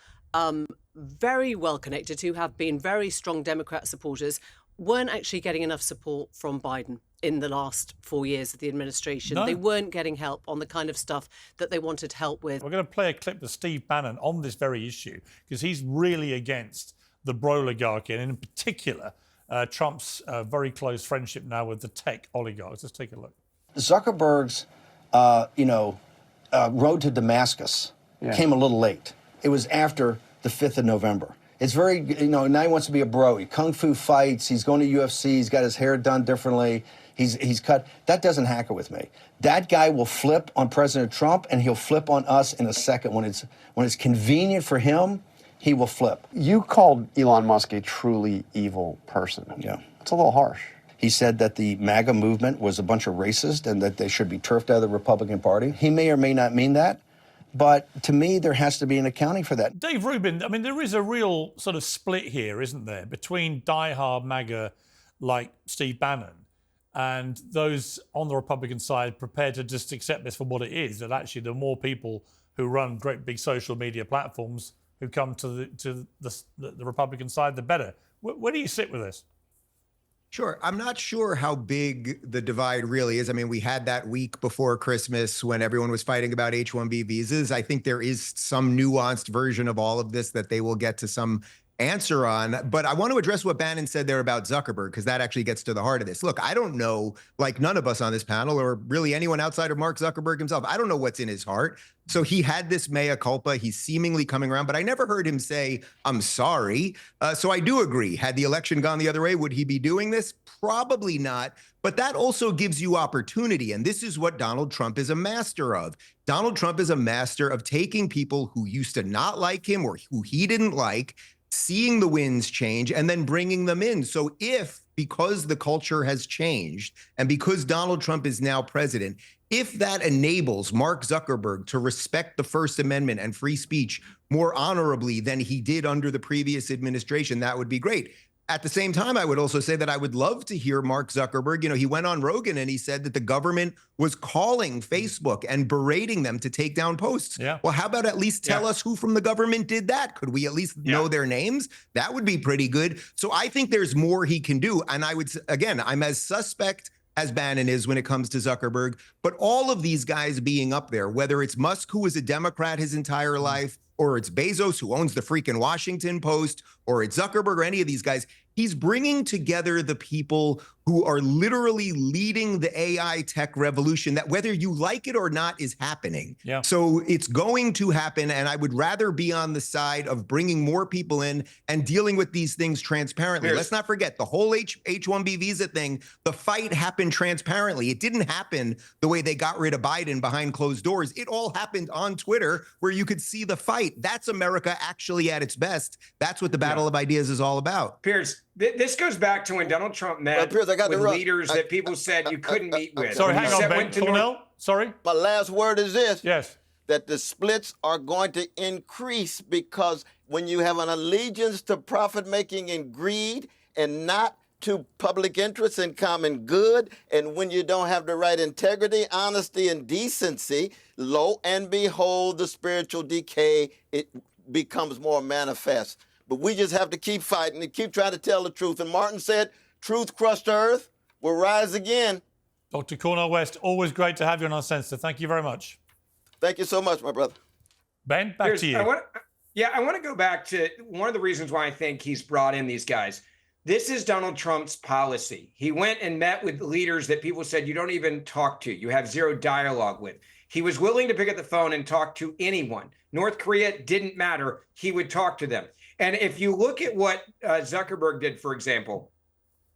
very well connected, who have been very strong Democrat supporters, weren't actually getting enough support from Biden in the last 4 years of the administration. No. They weren't getting help on the kind of stuff that they wanted help with. We're going to play a clip of Steve Bannon on this very issue because he's really against the Broligarchy and in particular Trump's very close friendship now with the tech oligarchs. Let's take a look. Zuckerberg's, road to Damascus came a little late. It was after the 5th of November. It's very, now he wants to be a bro. He kung fu fights. He's going to UFC. He's got his hair done differently. He's cut. That doesn't hacker with me. That guy will flip on President Trump, and he'll flip on us in a second. When it's convenient for him, he will flip. You called Elon Musk a truly evil person. Yeah. It's a little harsh. He said that the MAGA movement was a bunch of racists and that they should be turfed out of the Republican Party. He may or may not mean that. But to me, there has to be an accounting for that. Dave Rubin, I mean, there is a real sort of split here, isn't there, between diehard MAGA like Steve Bannon and those on the Republican side prepared to just accept this for what it is, that actually the more people who run great big social media platforms who come to the Republican side, the better. Where do you sit with this? Sure. I'm not sure how big the divide really is. I mean, we had that week before Christmas when everyone was fighting about H-1B visas. I think there is some nuanced version of all of this that they will get to some answer on. But I want to address what Bannon said there about Zuckerberg, because that actually gets to the heart of this. Look, I don't know, like none of us on this panel or really anyone outside of Mark Zuckerberg himself, I don't know what's in his heart. So he had this mea culpa. He's seemingly coming around, but I never heard him say, I'm sorry. So I do agree. Had the election gone the other way, would he be doing this? Probably not. But that also gives you opportunity. And this is what Donald Trump is a master of. Donald Trump is a master of taking people who used to not like him or who he didn't like, seeing the winds change and then bringing them in. So if, because the culture has changed and because Donald Trump is now president, if that enables Mark Zuckerberg to respect the First Amendment and free speech more honorably than he did under the previous administration, that would be great. At the same time, I would also say that I would love to hear Mark Zuckerberg. You know, he went on Rogan and he said that the government was calling Facebook and berating them to take down posts. Yeah. Well, how about at least tell us who from the government did that? Could we at least know their names? That would be pretty good. So I think there's more he can do. And I would, again, I'm as suspect as Bannon is when it comes to Zuckerberg, but all of these guys being up there, whether it's Musk, who was a Democrat his entire life, or it's Bezos, who owns the freaking Washington Post, or it's Zuckerberg or any of these guys, he's bringing together the people who are literally leading the AI tech revolution that whether you like it or not is happening. Yeah. So it's going to happen. And I would rather be on the side of bringing more people in and dealing with these things transparently. Piers. Let's not forget the whole H-1B visa thing. The fight happened transparently. It didn't happen the way they got rid of Biden behind closed doors. It all happened on Twitter where you could see the fight. That's America actually at its best. That's what the battle of ideas is all about. Piers, this goes back to when Donald Trump met Piers, I got with to run. leaders that people said you couldn't meet with. Sorry, When hang he on, said- Ben. went to Cornell? Sorry? My last word is this. Yes. That the splits are going to increase because when you have an allegiance to profit making and greed and not to public interest and common good, and when you don't have the right integrity, honesty, and decency, lo and behold, the spiritual decay, it becomes more manifest. But we just have to keep fighting and keep trying to tell the truth. And Martin said, truth crushed earth will rise again. Dr. Cornell West, always great to have you on Uncensored. Thank you very much. Thank you so much, my brother. Ben, back to you. I want to go back to one of the reasons why I think he's brought in these guys. This is Donald Trump's policy. He went and met with leaders that people said you don't even talk to. You have zero dialogue with. He was willing to pick up the phone and talk to anyone. North Korea didn't matter. He would talk to them. And if you look at what Zuckerberg did, for example,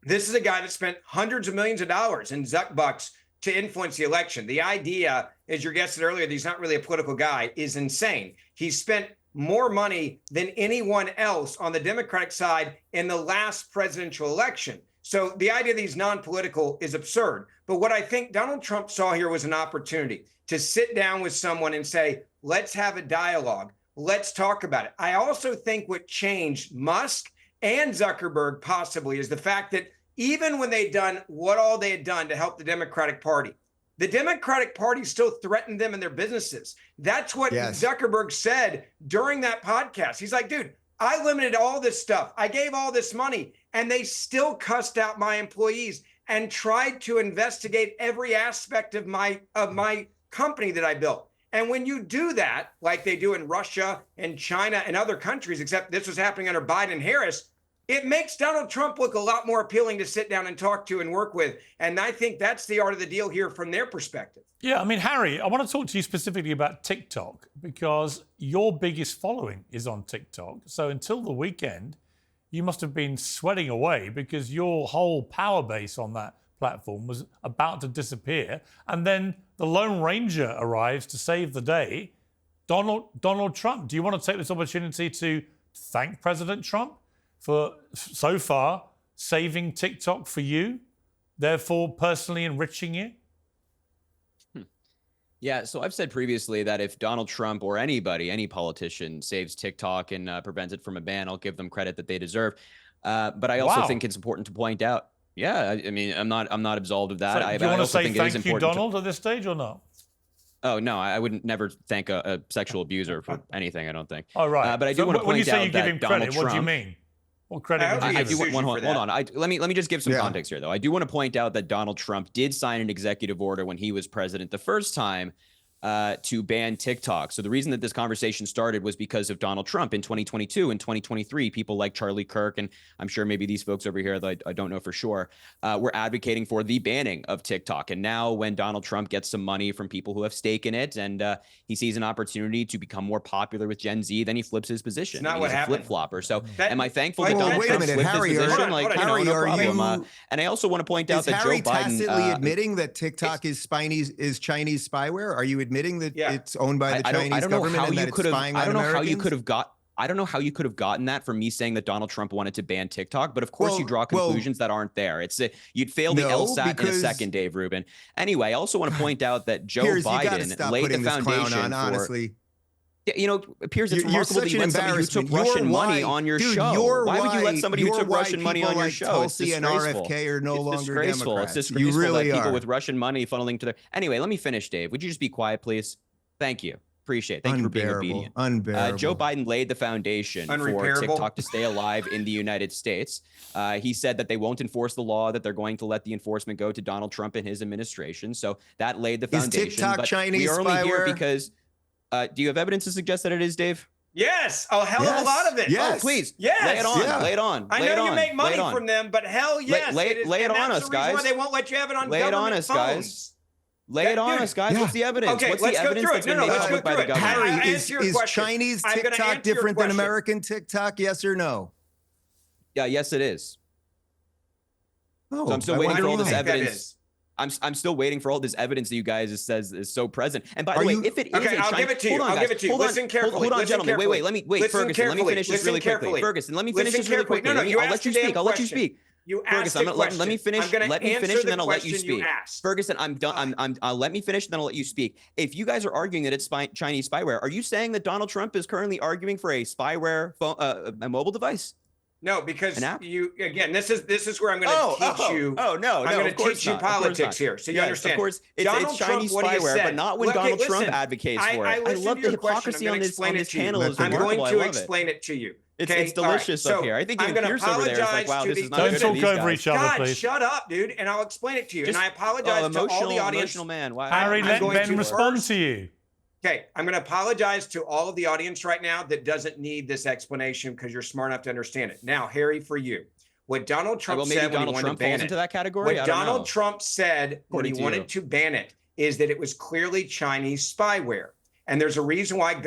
this is a guy that spent hundreds of millions of dollars in Zuck bucks to influence the election. The idea, as your guest said earlier, that he's not really a political guy is insane. He spent more money than anyone else on the Democratic side in the last presidential election. So the idea that he's non-political is absurd. But what I think Donald Trump saw here was an opportunity to sit down with someone and say, let's have a dialogue. Let's talk about it. I also think what changed Musk and Zuckerberg possibly is the fact that even when they'd done what all they had done to help the Democratic Party, the Democratic Party still threatened them and their businesses. That's what Zuckerberg said during that podcast. He's like, dude, I limited all this stuff. I gave all this money, and they still cussed out my employees and tried to investigate every aspect of my company that I built. And when you do that, like they do in Russia and China and other countries, except this was happening under Biden and Harris, it makes Donald Trump look a lot more appealing to sit down and talk to and work with. And I think that's the art of the deal here from their perspective. Yeah, I mean, Harry, I want to talk to you specifically about TikTok because your biggest following is on TikTok. So until the weekend, you must have been sweating away because your whole power base on that platform was about to disappear. And then the Lone Ranger arrives to save the day, Donald Trump. Do you want to take this opportunity to thank President Trump for so far saving TikTok for you, therefore personally enriching you? Yeah, so I've said previously that if Donald Trump or anybody, any politician saves TikTok and prevents it from a ban, I'll give them credit that they deserve. But I also think it's important to point out. Yeah, I mean, I'm not absolved of that. So do you want to say thank you, Donald, at this stage or not? Oh, no, I wouldn't never thank a sexual abuser for anything, I don't think. Oh, right. But I do want to point out that Donald Trump... When you say you give him credit, what do you mean? What credit would you give him? Hold on. Let me just give some context here, though. I do want to point out that Donald Trump did sign an executive order when he was president the first time to ban TikTok. So the reason that this conversation started was because of Donald Trump in 2022 and 2023. People like Charlie Kirk, and I'm sure maybe these folks over here that I don't know for sure, were advocating for the banning of TikTok. And now when Donald Trump gets some money from people who have stake in it and he sees an opportunity to become more popular with Gen Z, then he flips his position. It's not what happened. Flip-flopper. So am I thankful that Donald Trump flipped his position? No problem. And I also want to point out that Joe Biden... Is Harry tacitly admitting that TikTok is Chinese spyware? Are you admitting that it's owned by the Chinese government and that it's spying on Americans? I don't know how you could have gotten that from me saying that Donald Trump wanted to ban TikTok, but of course you draw conclusions that aren't there. You'd fail the LSAT in a second, Dave Rubin. Anyway, I also want to point out that Joe Biden laid the foundation for... honestly. You know, Piers, it's remarkable that you let somebody who took Russian money on your show. Why would you let somebody who took Russian money on your show? It's disgraceful. It's disgraceful. It's disgraceful that people with Russian money funneling to their... Anyway, let me finish, Dave. Would you just be quiet, please? Thank you. Appreciate it. Thank you for being obedient. Unbearable. Joe Biden laid the foundation for TikTok to stay alive in the United States. He said that they won't enforce the law, that they're going to let the enforcement go to Donald Trump and his administration. So that laid the foundation. Is TikTok Chinese we are only here spyware? Because... do you have evidence to suggest that it is, Dave? Yes, a hell of a lot of it. Yes. Oh, please. Yes. Lay it on. Lay it on. I know you make money from them, but hell yes. Lay it on us, guys. Why they won't let you have it on Lay it on us, guys. Lay it on us, guys. What's the evidence? Okay, What's let's the go evidence through that's it. been made public by the government? Harry, is Chinese TikTok different than American TikTok? Yes or no? Yeah, yes, it is. Oh, so I'm still waiting for all this evidence. I'm still waiting for all this evidence that you guys says is so present. And by the way, if it is I'll give it to you. I'll give it to you. Listen carefully. Hold on, gentlemen. Wait, Ferguson. Let me finish this really quickly. Ferguson, let me finish this really quickly. I'll let you speak. I'll let you speak. You asked a question. Let me finish. Let me finish, and then I'll let you speak. Ferguson, I'm done. Let me finish, and then I'll let you speak. If you guys are arguing that it's Chinese spyware, are you saying that Donald Trump is currently arguing for a spyware a mobile device? No, because this is where I'm going to teach you. I'm going to teach you politics here, so you understand. Of course, it's Chinese spyware, but not when Donald Trump advocates for it. I love the hypocrisy on this panel. I'm going to explain it to you. It's delicious up here. I think even Piers over there is like, wow, this is not good. Don't talk over each other, please. Shut up, dude, and I'll explain it to you. And I apologize to all the audience. Harry, let Ben respond to you. Okay, I'm going to apologize to all of the audience right now that doesn't need this explanation because you're smart enough to understand it. Now, Harry, for you, what Donald Trump said when he wanted to ban it, that category? What Donald Trump said when he wanted to ban it is that it was clearly Chinese spyware. And there's a reason why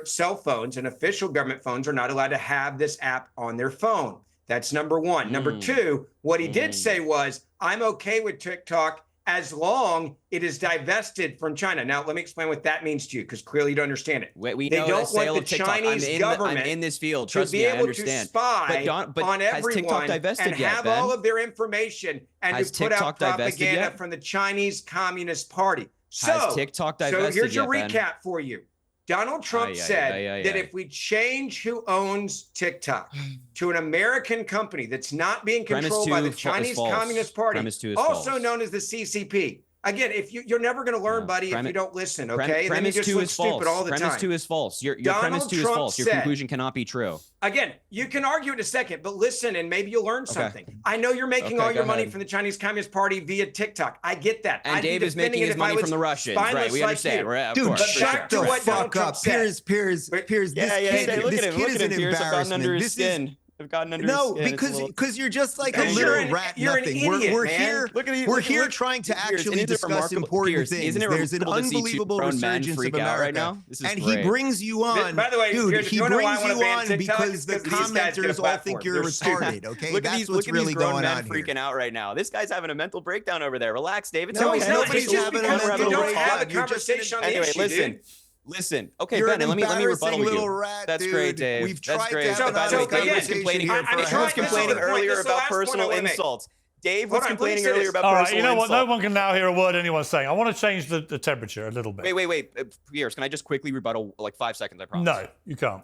cell phones and official government phones are not allowed to have this app on their phone. That's number one. Number two, what he did say was, I'm okay with TikTok as long it is divested from China. Now, let me explain what that means to you, because clearly you don't understand it. We they know don't the want the Chinese government I'm in this field. to Trust be me, I able to understand. spy but on has everyone TikTok divested and yet, have Ben? all of their information and Has to put out TikTok divested propaganda yet? from the Chinese Communist Party. Has TikTok divested so here's your yet, Ben? recap for you. Donald Trump said that if we change who owns TikTok to an American company that's not being controlled by the Chinese Communist Party, also known as the CCP. Again, if you're never going to learn, buddy, if you don't listen, okay? And then you just look stupid all the time. Premise two is false. Your premise two is false. Your conclusion cannot be true. Again, you can argue in a second, but listen, and maybe you'll learn something. I know you're making all your money from the Chinese Communist Party via TikTok. I get that. And Dave is making his money from the Russians, right? We understand. Dude, shut the fuck up. Piers, this kid is an embarrassment. I've gotten under his skin. Because you're just like a little rat nothing. We're here trying to actually discuss important things. There's an unbelievable resurgence of America, and he brings you on. By the way, dude, he brings you on TikTok because the commenters all think you're retarded. Okay, that's what's really going on here. Freaking out right now. This guy's having a mental breakdown over there. Relax, David. Nobody's having a mental breakdown. You don't have a conversation on the issue, dude. Listen. Okay, You're Ben, let me rebuttal little you. rat, That's dude. great, Dave. We've That's tried great. to have By the way, Dave was complaining earlier about personal insults. Dave was complaining earlier about personal insults. All right, you know what? insult. No one can now hear a word anyone's saying. I want to change the temperature a little bit. Wait. Piers, can I just quickly rebuttal, like 5 seconds, I promise? No, you can't.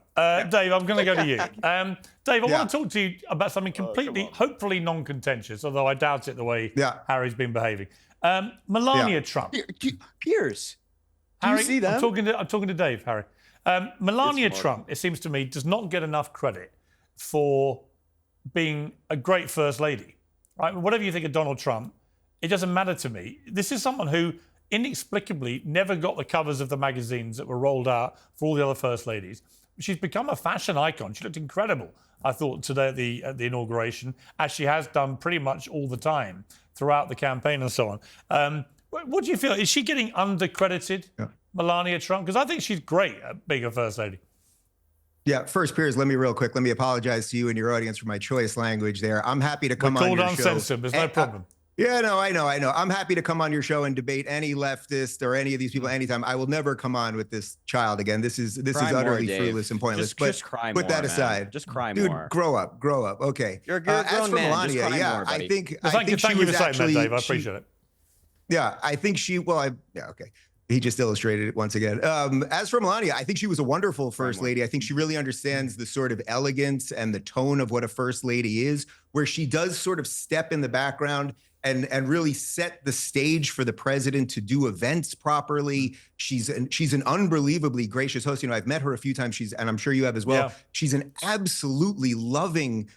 Dave, I'm going to go to you. Dave, I want to talk to you about something completely, hopefully non-contentious, although I doubt it the way Harry's been behaving. Melania Trump. Piers, do Harry, you see that? I'm talking to Dave, Harry. Melania Trump, it seems to me, does not get enough credit for being a great first lady. Right? Whatever you think of Donald Trump, it doesn't matter to me. This is someone who inexplicably never got the covers of the magazines that were rolled out for all the other first ladies. She's become a fashion icon. She looked incredible, I thought, today at the inauguration, as she has done pretty much all the time throughout the campaign and so on. What do you feel? Is she getting undercredited, Melania Trump? Because I think she's great at being a first lady. Yeah, first, Piers, let me apologize to you and your audience for my choice language there. I'm happy to come on your show. We're called Uncensored, there's no problem. I know. I'm happy to come on your show and debate any leftist or any of these people anytime. I will never come on with this child again. This is utterly fruitless and pointless. Just cry more, put that aside. Man. Just cry Dude, more. Grow up. Okay. You're a grown as for man. Melania, Just cry more, I think thank you she was for saying actually. that, Dave. I appreciate it. Yeah, I think she. Okay. He just illustrated it once again. As for Melania, I think she was a wonderful first lady. I think she really understands the sort of elegance and the tone of what a first lady is, where she does sort of step in the background and really set the stage for the president to do events properly. She's an unbelievably gracious host. You know, I've met her a few times. And I'm sure you have as well. Yeah. She's an absolutely loving,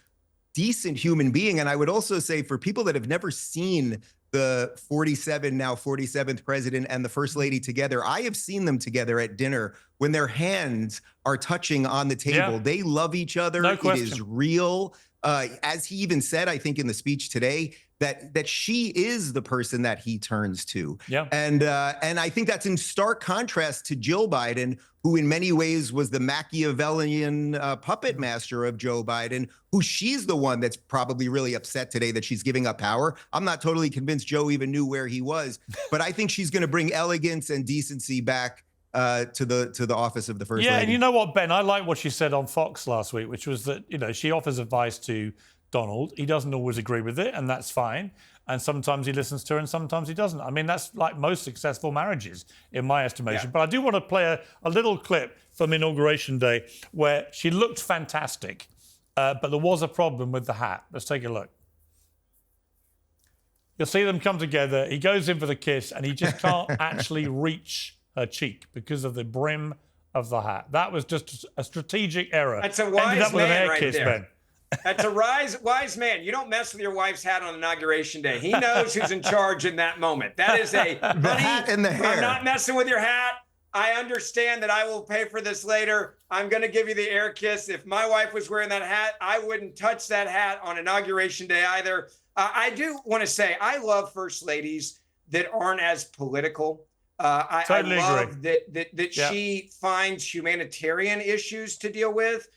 decent human being. And I would also say, for people that have never seen the 47th president and the first lady together, I have seen them together at dinner when their hands are touching on the table. Yeah. They love each other. No it question. is real. As he even said, I think in the speech today, that she is the person that he turns to. Yeah. And I think that's in stark contrast to Jill Biden, who in many ways was the Machiavellian puppet master of Joe Biden, who she's the one that's probably really upset today that she's giving up power. I'm not totally convinced Joe even knew where he was, but I think she's going to bring elegance and decency back to the office of the first lady. Yeah, and you know what, Ben? I like what she said on Fox last week, which was that, you know, she offers advice to Donald. He doesn't always agree with it, and that's fine. And sometimes he listens to her and sometimes he doesn't. I mean, that's like most successful marriages, in my estimation. Yeah. But I do want to play a little clip from Inauguration Day where she looked fantastic, but there was a problem with the hat. Let's take a look. You'll see them come together. He goes in for the kiss, and he just can't actually reach her cheek because of the brim of the hat. That was just a strategic error. That's a wise Ended up with man an air right kiss, there. Ben. That's a wise man. You don't mess with your wife's hat on Inauguration Day. He knows who's in charge in that moment. That is a the hat and the hair. I'm not messing with your hat. I understand that I will pay for this later. I'm going to give you the air kiss. If my wife was wearing that hat, I wouldn't touch that hat on Inauguration Day either. I do want to say I love first ladies that aren't as political. I love agree. that she finds humanitarian issues to deal with.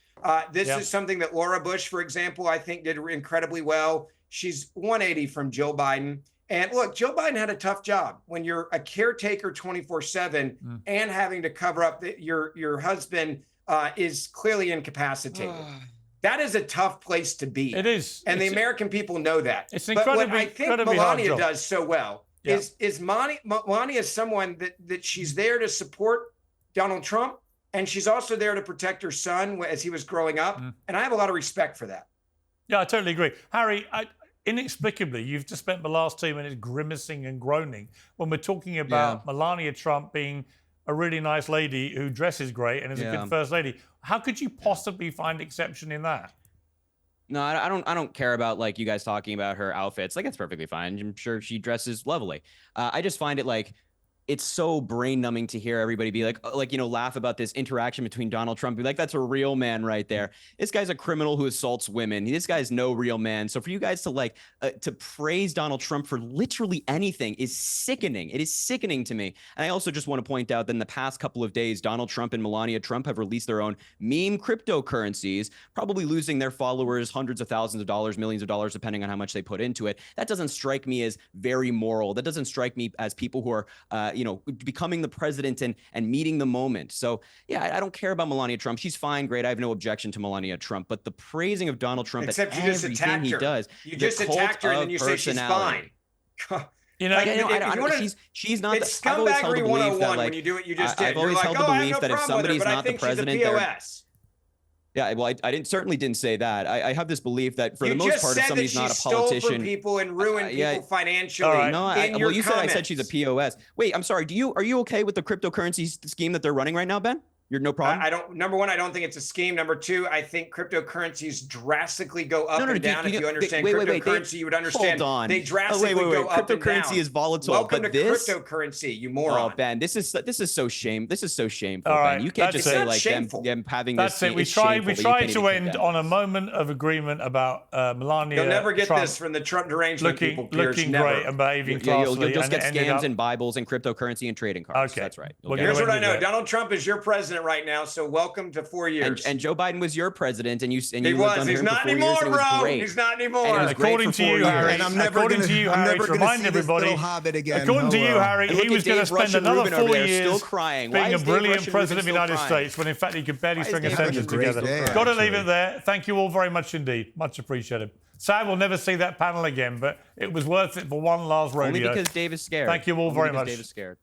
This is something that Laura Bush, for example, I think did incredibly well. She's 180 from Joe Biden. And look, Joe Biden had a tough job when you're a caretaker 24/7 and having to cover up that your husband is clearly incapacitated. That is a tough place to be. It is. And the American people know that. It's But what I think Melania hard job. does so well is Melania is someone that she's there to support Donald Trump, and she's also there to protect her son as he was growing up. And I have a lot of respect for that. Yeah, I totally agree. Harry, inexplicably, you've just spent the last 2 minutes grimacing and groaning when we're talking about Melania Trump being a really nice lady who dresses great and is a good first lady. How could you possibly find exception in that? No, I don't care about like you guys talking about her outfits. Like, it's perfectly fine. I'm sure she dresses lovely. I just find it like it's so brain numbing to hear everybody be like, laugh about this interaction between Donald Trump. Be like, that's a real man right there. This guy's a criminal who assaults women. This guy's no real man. So for you guys to to praise Donald Trump for literally anything is sickening. It is sickening to me. And I also just want to point out that in the past couple of days, Donald Trump and Melania Trump have released their own meme cryptocurrencies, probably losing their followers hundreds of thousands of dollars, millions of dollars, depending on how much they put into it. That doesn't strike me as very moral. That doesn't strike me as people who are, becoming the president and meeting the moment. So, yeah, I don't care about Melania Trump. She's fine, great. I have no objection to Melania Trump. But the praising of Donald Trump Except at you just everything attacked he her. does. You just attacked her and then you say she's fine. You know, she's not. It's scumbaggery 101 when you do what you just did. I've always held the belief that if somebody's not the president, yeah, well, I certainly didn't say that. I have this belief that for the most part, if somebody's not a politician, stole from people and ruined people financially. Right. No, well, you said I said she's a POS. Wait, I'm sorry. Are you okay with the cryptocurrency scheme that they're running right now, Ben? You're no problem. I don't. Number one, I don't think it's a scheme. Number two, I think cryptocurrencies drastically go up and down. If you understand cryptocurrency, you would understand. Hold on. They drastically go up and down. Cryptocurrency is volatile. Welcome but to this cryptocurrency, you moron. Oh, Ben, this is so shameful. This is so shameful, All right, Ben. You can't just say like them having this. That's it. We try to end on a moment of agreement about Melania. You'll never get Trump this from the Trump derangement people. Piers, looking never. great and behaving classily. You'll just get scams and Bibles and cryptocurrency and trading cards. Okay, that's right. Here's what I know: Donald Trump is your president right now, so welcome to 4 years. And Joe Biden was your president, and you he was. He's not anymore, bro. He's not anymore. According to you, Harry. And I'm never going to remind everybody. Hobbit again. According to you, Harry, he was going to spend another 4 years still crying. being a brilliant president of the United States, when in fact he could barely string a sentence together. Got to leave it there. Thank you all very much indeed. Much appreciated. Sad we'll never see that panel again, but it was worth it for one last rodeo. Only because Dave is scared. Thank you all very much. Dave is scared.